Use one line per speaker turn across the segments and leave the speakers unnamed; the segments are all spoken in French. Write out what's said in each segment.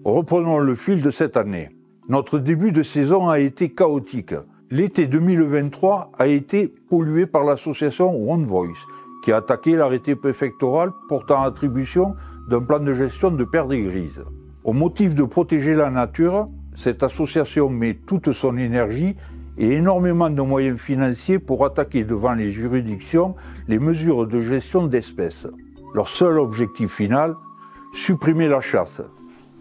Reprenons le fil de cette année. Notre début de saison a été chaotique. L'été 2023 a été pollué par l'association One Voice, qui a attaqué l'arrêté préfectoral portant attribution d'un plan de gestion de perdrix grises. Au motif de protéger la nature, cette association met toute son énergie et énormément de moyens financiers pour attaquer devant les juridictions les mesures de gestion d'espèces. Leur seul objectif final, supprimer la chasse.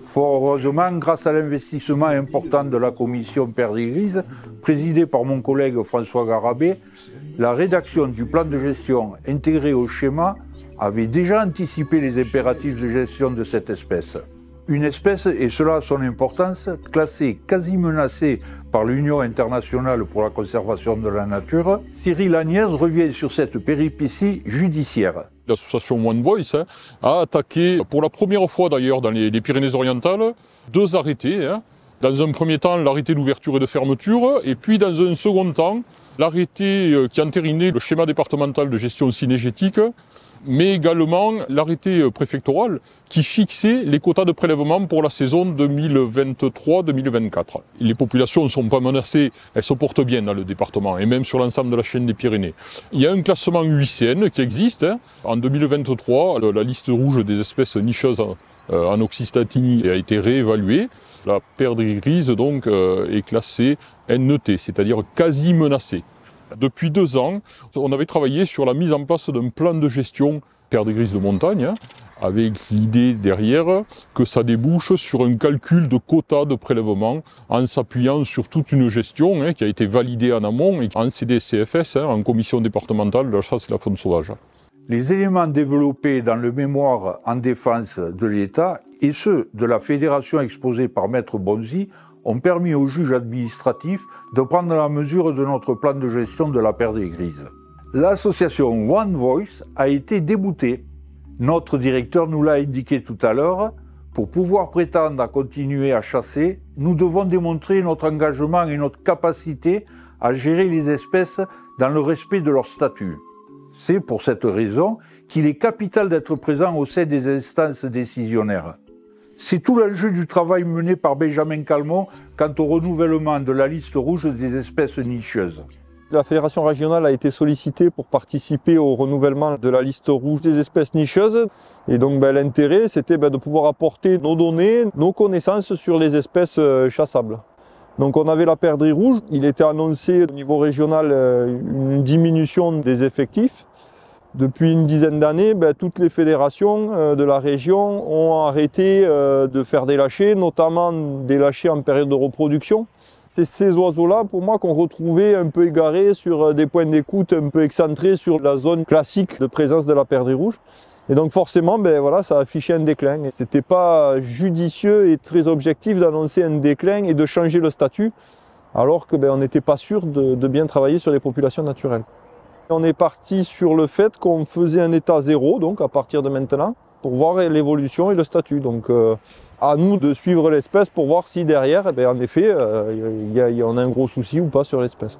Fort heureusement, grâce à l'investissement important de la commission perdrix grises, présidée par mon collègue François Garabé, la rédaction du plan de gestion intégré au schéma avait déjà anticipé les impératifs de gestion de cette espèce. Une espèce, et cela a son importance, classée quasi menacée par l'Union internationale pour la conservation de la nature, Cyril Agnès revient sur cette péripétie judiciaire.
L'association One Voice a attaqué, pour la première fois d'ailleurs dans les Pyrénées-Orientales, 2 arrêtés. Dans un premier temps, l'arrêté d'ouverture et de fermeture, et puis dans un second temps, l'arrêté qui entérinait le schéma départemental de gestion cynégétique, mais également l'arrêté préfectoral qui fixait les quotas de prélèvement pour la saison 2023-2024. Les populations ne sont pas menacées, elles se portent bien dans le département et même sur l'ensemble de la chaîne des Pyrénées. Il y a un classement UICN qui existe. En 2023, la liste rouge des espèces nicheuses en Occitanie a été réévaluée. La perdrix grise donc est classée NET, c'est-à-dire quasi menacée. Depuis 2 ans, on avait travaillé sur la mise en place d'un plan de gestion perdrix grise de montagne, avec l'idée derrière que ça débouche sur un calcul de quotas de prélèvement en s'appuyant sur toute une gestion qui a été validée en amont et en CDCFS, en commission départementale de la chasse et de la faune sauvage.
Les éléments développés dans le mémoire en défense de l'État et ceux de la fédération exposés par Maître Bonzi ont permis au juge administratif de prendre la mesure de notre plan de gestion de la perdrix grise. L'association One Voice a été déboutée. Notre directeur nous l'a indiqué tout à l'heure. Pour pouvoir prétendre à continuer à chasser, nous devons démontrer notre engagement et notre capacité à gérer les espèces dans le respect de leur statut. C'est pour cette raison qu'il est capital d'être présent au sein des instances décisionnaires. C'est tout l'enjeu du travail mené par Benjamin Calmont quant au renouvellement de la liste rouge des espèces nicheuses.
La fédération régionale a été sollicitée pour participer au renouvellement de la liste rouge des espèces nicheuses. Et donc l'intérêt, c'était de pouvoir apporter nos données, nos connaissances sur les espèces chassables. Donc on avait la perdrix rouge, il était annoncé au niveau régional une diminution des effectifs. Depuis une dizaine d'années, toutes les fédérations de la région ont arrêté de faire des lâchers, notamment des lâchers en période de reproduction. C'est ces oiseaux-là, pour moi, qu'on retrouvait un peu égarés sur des points d'écoute un peu excentrés sur la zone classique de présence de la perdrix rouge. Et donc forcément, ça a affiché un déclin. Ce n'était pas judicieux et très objectif d'annoncer un déclin et de changer le statut, alors qu'on n'était pas sûr de bien travailler sur les populations naturelles. On est parti sur le fait qu'on faisait un état zéro, donc à partir de maintenant, pour voir l'évolution et le statut. Donc à nous de suivre l'espèce pour voir si derrière, en effet, on a un gros souci ou pas sur l'espèce.